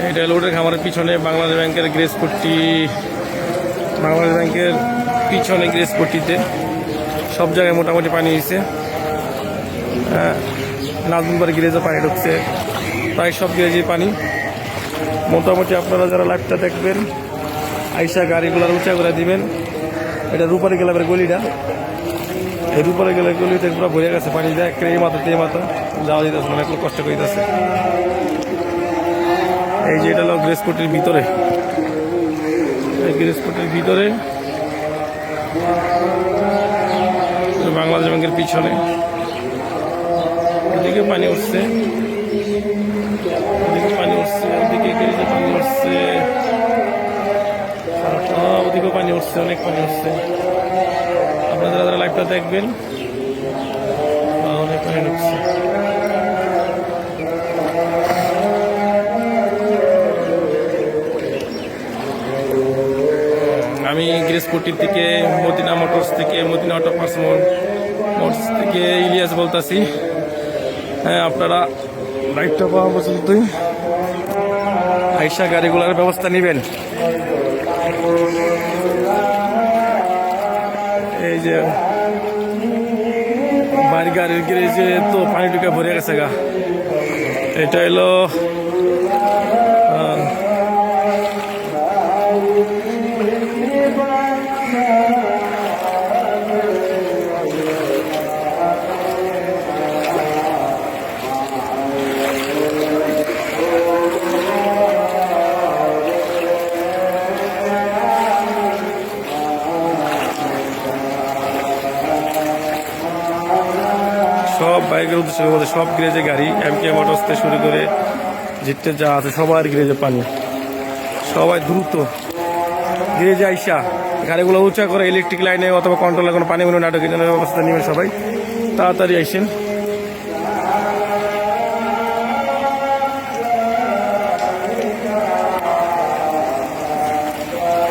এটা লোডের খামারের পিছনে বাংলাদেশ ব্যাংকের গ্রেস পট্টি, বাংলাদেশ ব্যাংকের পিছনে গ্রেস পট্টিতে সব জায়গায় মোটামুটি পানি হয়েছে। নাজমুনবাড়ি গ্রেজে পানি ঢুকছে, প্রায় সব গ্রেজে পানি মোটামুটি। আপনারা যারা লাইভটা দেখবেন আইসা গাড়িগুলোর উঁচা করে দিবেন। এটা রূপারি গেলামের গলিটা, এই রূপারি গেলার গলিতে পুরো ভরে গেছে পানি যায়, এই মাথা তে মাথা যাওয়া যেতেছে, অনেক কষ্ট করে দিতেছে। এই যে এটা হলো গ্রেসপোর্টের ভিতরে, এই গ্রেসপোর্টের ভিতরে বাংলাদেশ ব্যাংকের পিছনে ওদিকে পানি উঠছে, ওদিকে পানি উঠছে, ওদিকে পানি উঠছে, ওদিকেও পানি উঠছে, অনেক পানি উঠছে। আপনারা যারা লাইভটা দেখবেন অনেক পানি উঠছে। আমি গ্রেসপট্টির থেকে মদিনা মোটরস থেকে, মদিনা অটো পার্টস মোটরস থেকে ইলিয়াস বলতেছি। হ্যাঁ, আপনারা লাইভটা পাওয়া পর্যন্তই আইসা গাড়িগুলোর ব্যবস্থা নেবেন। এই যে বাড়ি গাড়ির গ্যারেজে তো পানি ঢুকে ভরে গেছে গা। এটা এলো সব বাইকের উদ্দেশ্যে বলতে সব গ্রেজে গাড়ি, এমকে মোটরস থেকে শুরু করে যেটা যা আছে সবার গ্রেজে পানি। সবাই দ্রুত গ্রেজে আইসা গাড়িগুলো উঁচা করে ইলেকট্রিক লাইনে অথবা কন্ট্রোলে কোনো পানি নাটকের জন্য ব্যবস্থা নেবেন। সবাই তাড়াতাড়ি আইসেন।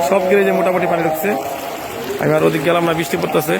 সব গ্রেজে মোটামুটি পানি ঢুকছে। আমি আর ওদিক গেলাম না, বৃষ্টি পড়তেছে।